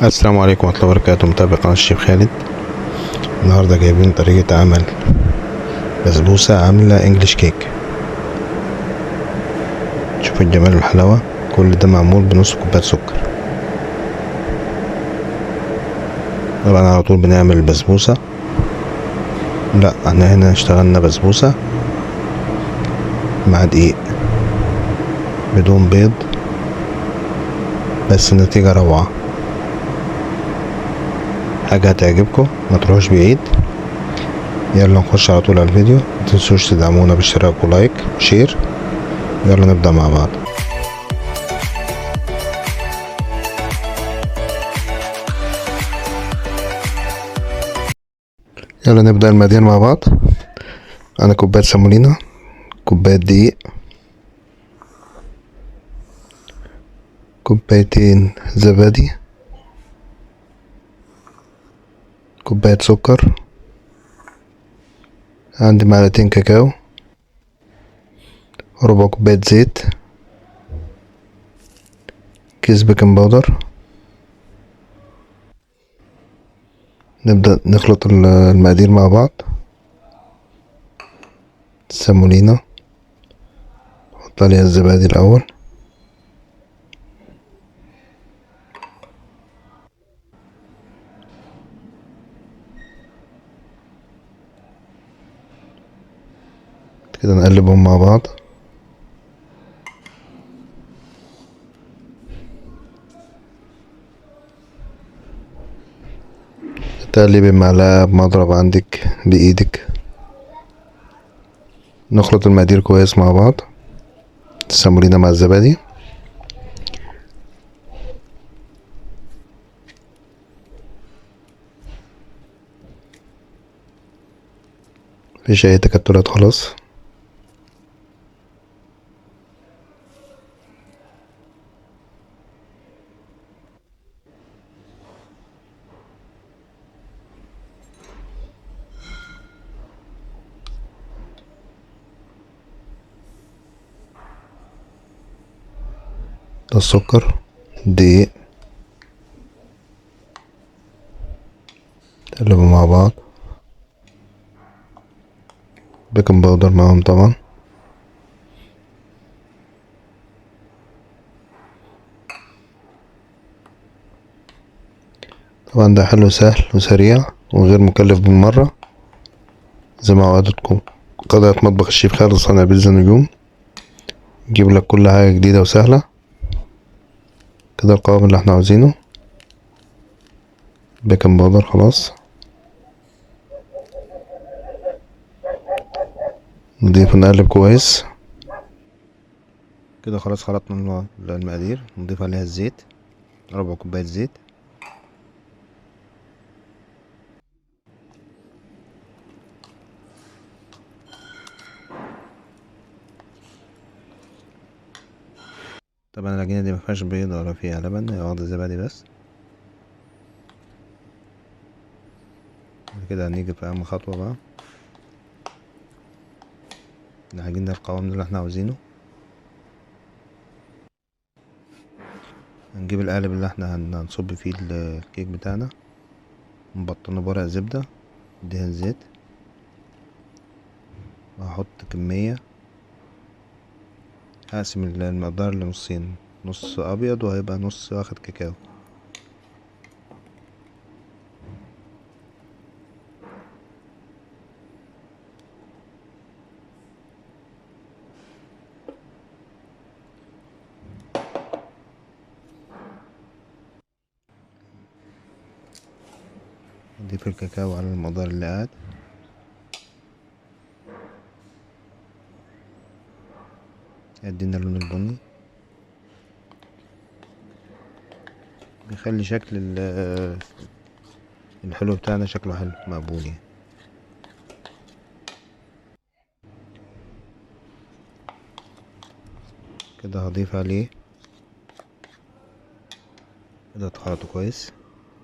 السلام عليكم ورحمة الله وبركاته. متابع قناة الشيف خالد. النهاردة جايبين طريقة عمل بسبوسة عاملة انجليش كيك. شوفوا الجمال والحلاوة، كل ده معمول بنص كوباية سكر. طبعا على طول بنعمل البسبوسة، لا احنا هنا اشتغلنا بسبوسة مع دقيق بدون بيض، بس النتيجة روعة. حاجة هتعجبكم، ما تروحوش بعيد. يلا نخش على طول على الفيديو. متنسوش تدعمونا باشتراك ولايك وشير. يلا نبدأ مع بعض. يلا نبدأ المقادير مع بعض. انا كوباية سمولينا، كوباية دقيق، كوبايتين زبادي، كوباية سكر، عندي معلقتين كاكاو، ربع كوباية زيت، كيس بيكنج باودر. نبدأ نخلط المقادير مع بعض. السمولينا نحط عليها الزبادي الأول، كده نقلبهم مع بعض. تقلبي بمعلقة، بمضرب عندك، بإيدك. نخلط المقادير كويس مع بعض، السمولينا مع الزبادي. مفيش أي تكتلات خلاص. ده السكر، الدقيق، نقلبهم مع بعض. بيكنج باودر معاهم طبعا. طبعا ده حلو سهل وسريع وغير مكلف بالمرة، زي ما وعدتكم قناة مطبخ الشيف خالد صانع بيتزا نجوم. نجيب لك كل حاجة جديدة وسهلة. كده القوام اللي احنا عاوزينه. بيكنج باودر خلاص، نضيف ونقلب كويس. كده خلاص خلطنا المقادير. نضيف عليها الزيت، ربع كوباية زيت. طبعا العجينة دي مفيهاش بيض ولا فيها لبن، هي واخدة زبادي بس. كده هنيجي في أهم خطوة بقى. العجينة القوام اللي احنا عاوزينه. هنجيب القالب اللي احنا هنصب فيه الكيك بتاعنا، نبطنه بورق زبدة، ندهن زيت، وهحط كمية. هقسم المقدار لنصين، نص أبيض وهيبقى نص واخد كاكاو. نضيف الكاكاو على المقدار اللي قاعد. يدينا اللون البني، بيخلي شكل الحلو بتاعنا شكله حلو مقبول يعني. كده هضيف عليه، كده اتخلطوا كويس.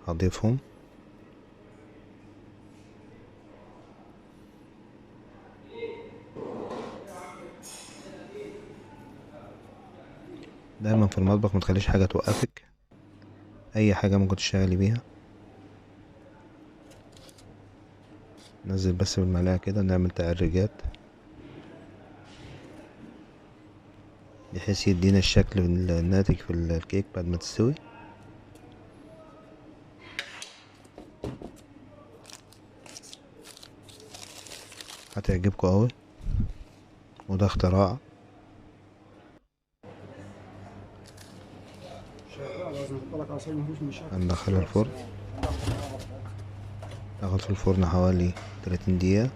هضيفهم. دايما في المطبخ متخليش حاجة توقفك، اي حاجة ممكن تشتغلي بيها. نزل بس بالمعلقة كده، نعمل تعريجات بحيث يدينا الشكل الناتج في الكيك بعد ما تستوي. هتعجبكم اوي، وده اختراع. هندخلها الفرن، تاخد في الفرن حوالي 30 دقيقة.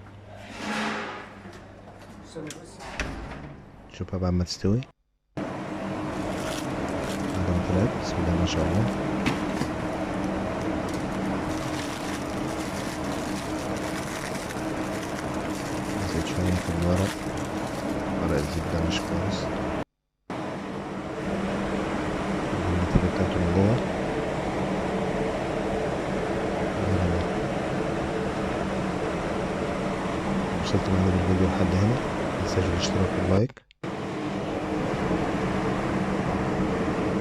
نشوفها بعد ما تستوي. بعد ما طلعت، بسم الله ما شاء الله. نزلت شوية في الورق، ورق الزبدة مش كويس. النتيجة بتاعته من جوه. وصلت معانا بالفيديو لحد هنا، متنساش الاشتراك واللايك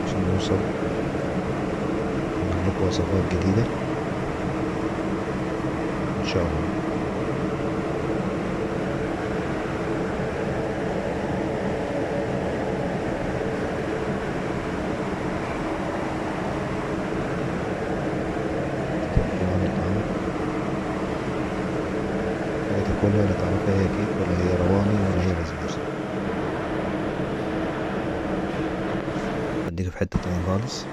عشان نوصل نعمل لكم وصفات جديدة ان شاء الله. تاكلها ولا تعرفها هي كيك ولا هي رواني ولا هي بسبوسة. اديك في حتة تانية خالص.